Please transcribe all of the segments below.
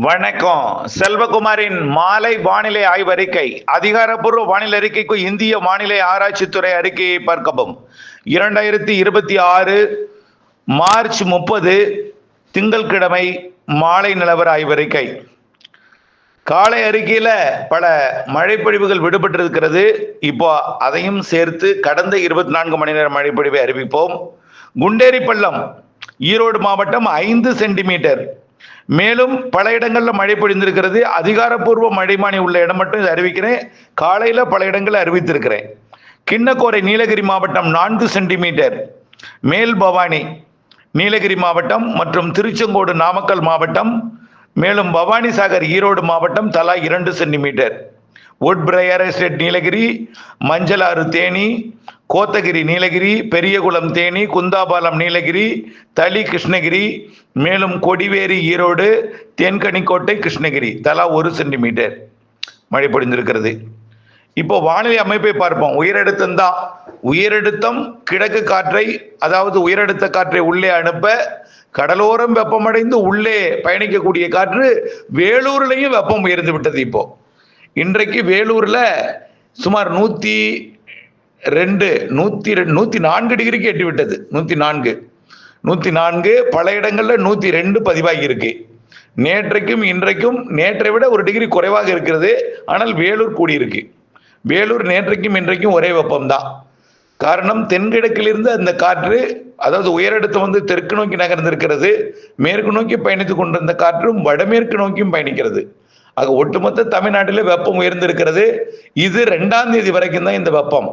வணக்கம். செல்வகுமாரின் மாலை வானிலை ஆய்வறிக்கை. அதிகாரப்பூர்வ வானிலை அறிக்கைக்கு இந்திய வானிலை ஆராய்ச்சித்துறை அறிக்கையை பார்க்கவும். 2026 மார்ச் 30 திங்கட்கிழமை மாலை நிலவர ஆய்வறிக்கை. காலை அறிக்கையில பல மழைப்பொழிவுகள் விடுபட்டிருக்கிறது. இப்போ அதையும் சேர்த்து கடந்த 24 மணி நேர மழைப்பொழிவை அறிவிப்போம். குண்டேரி பள்ளம் ஈரோடு மாவட்டம் 5 சென்டிமீட்டர். மேலும் பல இடங்கள்ல மழை பொழிந்திருக்கிறது. அதிகாரப்பூர்வ மழைமானி உள்ள இடம் மட்டும் இதை அறிவிக்கிறேன். காலையில பல இடங்களை அறிவித்திருக்கிறேன். கிண்ணக்கோரை நீலகிரி மாவட்டம் 4 சென்டிமீட்டர். மேல் பவானி நீலகிரி மாவட்டம் மற்றும் திருச்செங்கோடு நாமக்கல் மாவட்டம், மேலும் பவானி சாகர் ஈரோடு மாவட்டம் தலா 2 சென்டிமீட்டர். உட்பிரையர் எஸ்டேட் நீலகிரி, மஞ்சளாறு தேனி, கோத்தகிரி நீலகிரி, பெரியகுளம் தேனி, குந்தாபாலம் நீலகிரி, தளி கிருஷ்ணகிரி, மேலும் கொடிவேரி ஈரோடு, தேன்கனிக்கோட்டை கிருஷ்ணகிரி தலா 1 சென்டிமீட்டர் மழை பொழிந்திருக்கிறது. இப்போ வானிலை அமைப்பை பார்ப்போம். உயரழுத்தம் தான். உயரழுத்தம் கிழக்கு காற்றை, அதாவது உயரழுத்த காற்றை உள்ளே அனுப்ப கடலோரம் வெப்பமடைந்து உள்ளே பயணிக்கக்கூடிய காற்று வேலூர்லையும் வெப்பம் உயர்ந்து விட்டது. இப்போ இன்றைக்கு வேலூர்ல சுமார் 104 டிகிரிக்கு எட்டி விட்டது. 104 பல இடங்கள்ல 102 பதிவாகி இருக்கு. நேற்றைக்கும் இன்றைக்கும் நேற்றை விட 1 டிகிரி குறைவாக இருக்கிறது. ஆனால் வேலூர் கூடியிருக்கு. வேலூர் நேற்றைக்கும் இன்றைக்கும் ஒரே வெப்பம்தான். காரணம், தென்கிழக்கிலிருந்து அந்த காற்று, அதாவது உயரழுத்தம் தெற்கு நோக்கி நகர்ந்திருக்கிறது. மேற்கு நோக்கி பயணித்துக் கொண்டிருந்த காற்றும் வடமேற்கு நோக்கியும் பயணிக்கிறது. ஆக ஒட்டுமொத்த தமிழ்நாட்டிலே வெப்பம் உயர்ந்திருக்கிறது. இது 2ஆம் தேதி வரைக்கும் தான் இந்த வெப்பம்.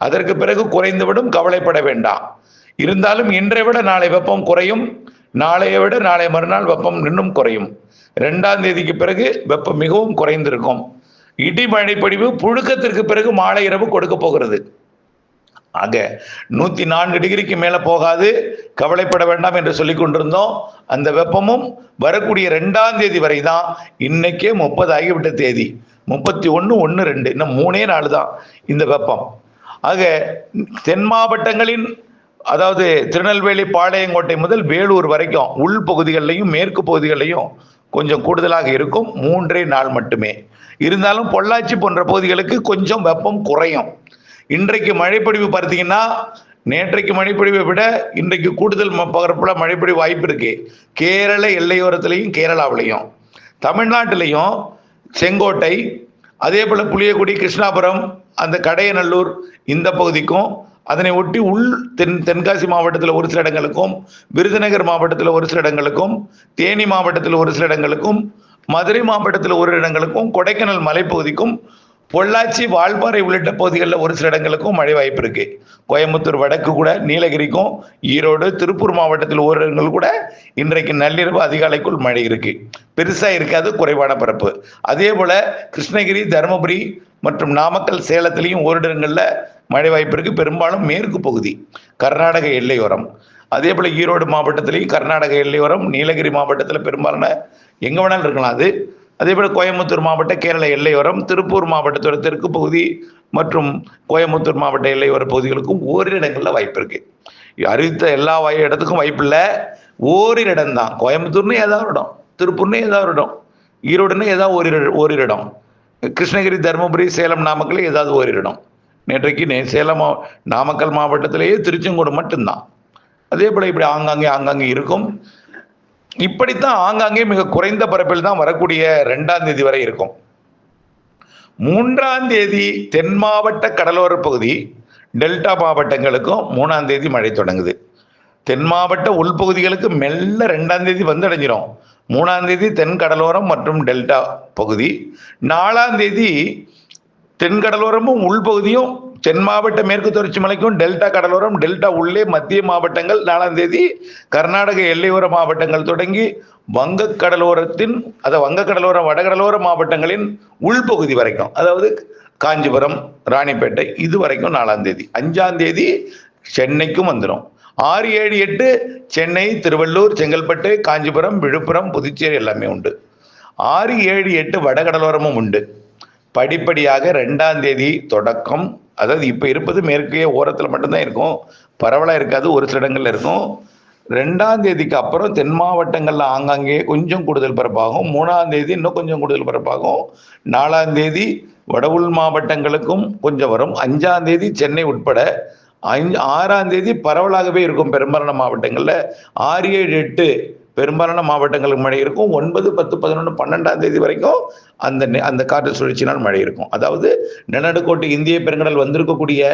அதற்கு பிறகு குறைந்துவிடும், கவலைப்பட வேண்டாம். இருந்தாலும் இன்றை விட நாளை வெப்பம் குறையும். நாளைய விட நாளை மறுநாள் வெப்பம் இன்னும் குறையும். 2ஆம் தேதிக்கு பிறகு வெப்பம் மிகவும் குறைந்திருக்கும். இடி மழை பொழிவு புழுக்கத்திற்கு பிறகு மாலை இரவு கொடுக்க போகிறது. ஆக 104 டிகிரிக்கு மேல போகாது, கவலைப்பட வேண்டாம் என்று சொல்லிக் கொண்டிருந்தோம். அந்த வெப்பமும் வரக்கூடிய 2ஆம் தேதி வரை தான். இன்னைக்கே 30 ஆகிவிட்ட தேதி. 31, 1, 2 இன்னும் 3 நாள் தான் இந்த வெப்பம். ஆக தென் மாவட்டங்களின், அதாவது திருநெல்வேலி, பாளையங்கோட்டை முதல் வேலூர் வரைக்கும் உள் பகுதிகளிலையும் மேற்கு பகுதிகளிலையும் கொஞ்சம் கூடுதலாக இருக்கும். 3 நாள் மட்டுமே. இருந்தாலும் பொள்ளாச்சி போன்ற பகுதிகளுக்கு கொஞ்சம் வெப்பம் குறையும். இன்றைக்கு மழைப்பொழிவு பார்த்தீங்கன்னா, நேற்றைக்கு மழைப்பொழிவை விட இன்றைக்கு கூடுதல் பரப்புல மழைப்பொழிவு வாய்ப்பு இருக்கு. கேரள எல்லையோரத்திலையும் கேரளாவிலையும் தமிழ்நாட்டிலையும் செங்கோட்டை, அதே போல புளியக்குடி, கிருஷ்ணாபுரம், அந்த கடையநல்லூர் இந்த பகுதிக்கும், அதனை ஒட்டி உள் தென்காசி மாவட்டத்தில் ஒரு சில இடங்களுக்கும், விருதுநகர் மாவட்டத்தில் ஒரு சில இடங்களுக்கும், தேனி மாவட்டத்தில் ஒரு சில இடங்களுக்கும், மதுரை மாவட்டத்தில் ஒரு இடங்களுக்கும், கொடைக்கானல் மலைப்பகுதிக்கும், பொள்ளாச்சி, வால்பாறை உள்ளிட்ட பகுதிகளில் ஒரு சில இடங்களுக்கும் மழை வாய்ப்பு இருக்கு. கோயம்புத்தூர் வடக்கு கூட, நீலகிரிக்கும், ஈரோடு, திருப்பூர் மாவட்டத்தில் ஒரு இடங்கள் கூட இன்றைக்கு நள்ளிரவு அதிகாலைக்குள் மழை இருக்கு. பெருசா இருக்காது, குறைவான பரப்பு. அதே போல கிருஷ்ணகிரி, தருமபுரி மற்றும் நாமக்கல், சேலத்திலையும் ஓரிடங்கள்ல மழை வாய்ப்பு இருக்கு. பெரும்பாலும் மேற்கு பகுதி, கர்நாடக எல்லையோரம். அதே போல ஈரோடு மாவட்டத்திலையும் கர்நாடக எல்லையோரம், நீலகிரி மாவட்டத்தில் பெரும்பாலான எங்க வேணாலும் இருக்கலாம் அது. அதே போல கோயம்புத்தூர் மாவட்ட கேரள எல்லையோரம், திருப்பூர் மாவட்டத்தோட தெற்கு பகுதி மற்றும் கோயம்புத்தூர் மாவட்ட எல்லையோர பகுதிகளுக்கும் ஓரிரு இடங்கள்ல வாய்ப்பு இருக்கு. அறிவித்த எல்லா இடத்துக்கும் வாய்ப்பு இல்லை. ஓரிரு இடம் தான். கோயம்புத்தூர்னு ஏதாவது இடம், திருப்பூர்னு ஏதாவது இடம், ஈரோடுன்னு ஏதாவது ஓரிரு இடம், கிருஷ்ணகிரி, தருமபுரி, சேலம், நாமக்கல் ஏதாவது ஓரிரு இடம். நேற்றைக்கு சேலம், நாமக்கல் மாவட்டத்திலேயே திருச்செங்கோடு மட்டும்தான். அதே போல இப்படி ஆங்காங்கே இருக்கும். இப்படித்தான் ஆங்காங்கே மிக குறைந்த பரப்பில் தான் வரக்கூடிய 2ஆம் தேதி வரை இருக்கும். 3ஆம் தேதி தென் மாவட்ட கடலோர பகுதி, டெல்டா மாவட்டங்களுக்கும் 3ஆம் தேதி மழை தொடங்குது. தென் மாவட்ட உள்பகுதிகளுக்கு மெல்ல 2ஆம் தேதி வந்தடைஞ்சிரும். 3ஆம் தேதி தென் கடலோரம் மற்றும் டெல்டா பகுதி. 4ஆம் தேதி தென் கடலோரமும் உள்பகுதியும், தென் மாவட்ட மேற்கு தொடர்ச்சி மலைக்கும், டெல்டா கடலோரம், டெல்டா உள்ளே மத்திய மாவட்டங்கள். 4ஆம் தேதி கர்நாடக எல்லையோர மாவட்டங்கள் தொடங்கி வங்கக்கடலோரத்தின், வங்கக்கடலோர வடகடலோர மாவட்டங்களின் உள்பகுதி வரைக்கும், அதாவது காஞ்சிபுரம், ராணிப்பேட்டை இது வரைக்கும் 4ஆம் தேதி. 5ஆம் தேதி சென்னைக்கும் வந்துடும். 6, 7, 8 சென்னை, திருவள்ளூர், செங்கல்பட்டு, காஞ்சிபுரம், விழுப்புரம், புதுச்சேரி எல்லாமே உண்டு. 6, 7, 8 வடகடலோரமும் உண்டு. படிப்படியாக 2ஆம் தேதி தொடக்கம், அதாவது இப்ப இருப்பது மேற்கே ஓரத்தில் மட்டும்தான் இருக்கும், பரவலா இருக்காது, ஒரு சில இடங்கள்ல இருக்கும். 2ஆம் தேதிக்கு அப்புறம் தென் மாவட்டங்கள்ல ஆங்காங்கே கொஞ்சம் கூடுதல் பரப்பாகும். 3ஆம் தேதி இன்னும் கொஞ்சம் கூடுதல் பரப்பாகும். 4ஆம் தேதி வட உள் மாவட்டங்களுக்கும் கொஞ்சம் வரும். 5ஆம் தேதி சென்னை உட்பட 6ஆம் தேதி பரவலாகவே இருக்கும். பெரும்பாலான மாவட்டங்கள்ல 6, 7, 8 பெரும்பாலான மாவட்டங்களுக்கு மழை இருக்கும். 9, 10, 11, 12ஆம் தேதி வரைக்கும் அந்த காற்று சுழற்சியினால் மழை இருக்கும். அதாவது நிலநடுக்கோட்டு இந்திய பெருங்கடல் வந்திருக்கக்கூடிய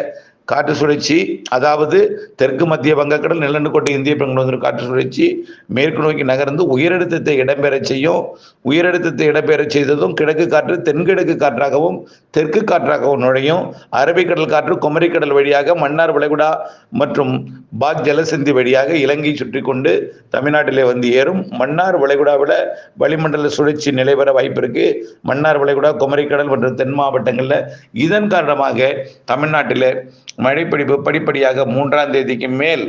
காற்று சுழற்சி, அதாவது தெற்கு மத்திய வங்கக்கடல் நிலநடுக்கோட்டு இந்திய பெருங்கடல் வந்து காற்று சுழற்சி மேற்கு நோக்கி நகர்ந்து உயரழுத்தத்தை இடம்பெறச் செய்யும். உயரழுத்தத்தை இடம்பெறச் செய்ததும் கிழக்கு காற்று தென்கிழக்கு காற்றாகவும் தெற்கு காற்றாகவும் நுழையும். அரபிக்கடல் காற்று குமரிக்கடல் வழியாக மன்னார் வளைகுடா மற்றும் பாக் ஜலசந்தி வழியாக இலங்கை சுற்றி கொண்டு தமிழ்நாட்டிலே வந்து ஏறும். மன்னார் வளைகுடாவில் வளிமண்டல சுழற்சி நிலைவர வாய்ப்பு இருக்கு. மன்னார் வளைகுடா குமரிக்கடல் மற்றும் தென் மாவட்டங்களில் இதன் காரணமாக தமிழ்நாட்டில் மழைப்பிடிப்பு படிப்படியாக 3ஆம் தேதிக்கு மேல்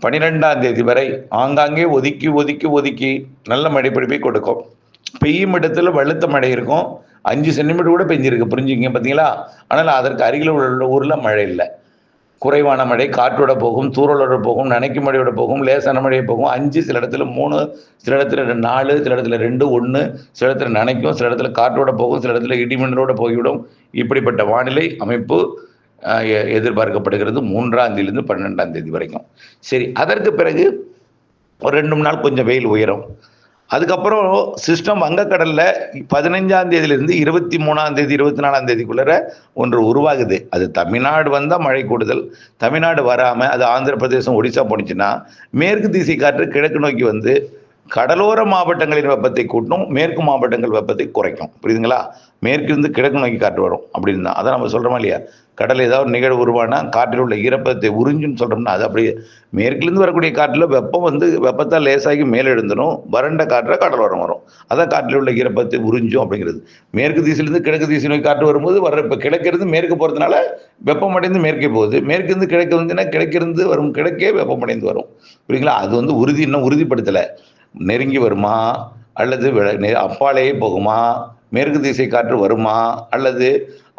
12ஆம் தேதி வரை ஆங்காங்கே ஒதுக்கி ஒதுக்கி ஒதுக்கி நல்ல மழைப்பிடிப்பை கொடுக்கும். பெய்யும் இடத்துல வலுத்த மழை இருக்கும். 5 சென்டிமீட்டர் கூட பெஞ்சிருக்கு, புரிஞ்சுங்க பார்த்தீங்களா. ஆனால் அதற்கு அருகில் உள்ள ஊரில் மழை இல்லை. குறைவான மழை காற்றோட போகும், தூறலோட போகும், நனைக்கும் மழையோட போகும், லேசான மழையை போகும். 5, சில இடத்துல 3, சில இடத்துல 4, சில இடத்துல 2, 1, சில இடத்துல நனைக்கும், சில இடத்துல காற்றோட போகும், சில இடத்துல இடிமின்னலோட போய்விடும். இப்படிப்பட்ட வானிலை அமைப்பு எதிர்பார்க்கப்படுகிறது 3ஆம் தேதியிலிருந்து 12ஆம் தேதி வரைக்கும். சரி, அதற்கு பிறகு ஒரு 2 நாள் கொஞ்சம் வெயில் உயரும். அதுக்கப்புறம் சிஸ்டம் வங்கக்கடல்ல 15ஆம் தேதியிலிருந்து 23ஆம் தேதி 24ஆம் தேதிக்குள்ள ஒன்று உருவாகுது. அது தமிழ்நாடு வந்தால் மழை கூடுதல், தமிழ்நாடு வராமல் அது ஆந்திர பிரதேசம் ஒடிசா போனிச்சுன்னா மேற்கு திசை காற்று கிழக்கு நோக்கி வந்து கடலோர மாவட்டங்களின் வெப்பத்தை கூட்டும், மேற்கு மாவட்டங்கள் வெப்பத்தை குறைக்கும். புரியுதுங்களா. மேற்கிருந்து கிழக்கு நோக்கி காற்று வரும் அப்படின்னு தான். அதை நம்ம சொல்கிறோமா இல்லையா, கடல் ஏதாவது நிகழ்வு உருவானா காற்றில் உள்ள ஈரப்பதத்தை உறிஞ்சுன்னு சொல்கிறோம்னா அது அப்படியே மேற்கிலிருந்து வரக்கூடிய காற்றில் வெப்பம் வந்து வெப்பத்தால் லேசாகி மேலே எழுந்தணும், வறண்ட காற்றை கடலோரம் வரும். அதான் காற்றில் உள்ள ஈரப்பதத்தை உறிஞ்சும் அப்படிங்கிறது. மேற்கு திசையிலிருந்து கிழக்கு திசை நோக்கி காற்று வரும்போது இப்போ கிழக்கிருந்து மேற்கு போகிறதுனால வெப்பமடைந்து மேற்கே போகுது, மேற்கிருந்து கிழக்கு வந்துன்னா கிழக்கிருந்து வரும் கிழக்கே வெப்பமடைந்து வரும். புரியுங்களா. அது வந்து இன்னும் உறுதிப்படுத்தலை. நெருங்கி வருமா அல்லது அப்பாலேயே போகுமா, மேற்கு திசை காற்று வருமா அல்லது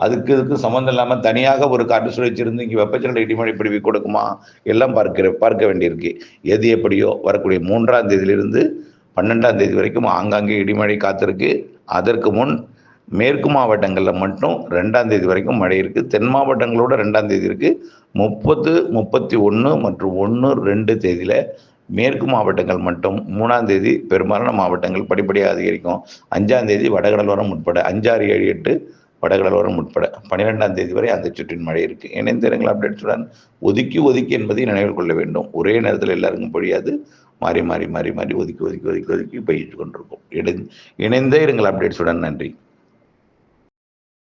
இதுக்கு சம்மந்தம் இல்லாமல் தனியாக ஒரு காற்று சுழற்சி இருந்து இங்கே வெப்பச்சலன இடிமழை பிடிவி கொடுக்குமா எல்லாம் பார்க்க வேண்டியிருக்கு. எது எப்படியோ வரக்கூடிய 3ஆம் தேதியிலிருந்து 12ஆம் தேதி வரைக்கும் ஆங்காங்கே இடிமழை காத்திருக்கு. அதற்கு முன் மேற்கு மாவட்டங்களில் மட்டும் 2ஆம் தேதி வரைக்கும் மழை இருக்குது. தென் மாவட்டங்களோட 2ஆம் தேதி இருக்குது. 30, 31 மற்றும் 1, 2 தேதியில் மேற்கு மாவட்டங்கள் மட்டும் 3ஆம் தேதி பெரும்பாலான மாவட்டங்கள் படிப்படியாக அதிகரிக்கும். 5ஆம் தேதி வடகடலோரம் உட்பட 5, 6, 7, 8 வடகடலோரம் உட்பட 12ஆம் தேதி வரை அந்த சுற்றின் மழை இருக்கு. இணைந்திருங்கள் அப்டேட்ஸுடன். ஒதுக்கி ஒதுக்கி என்பதை நினைவில் கொள்ள வேண்டும். ஒரே நேரத்தில் எல்லாருக்கும் பொழியாது, மாறி மாறி மாறி மாறி ஒதுக்கி ஒதுக்கி ஒதுக்கி ஒதுக்கி பெய்து கொண்டிருக்கும். இணைந்தே இருங்கள் அப்டேட்ஸுடன். நன்றி.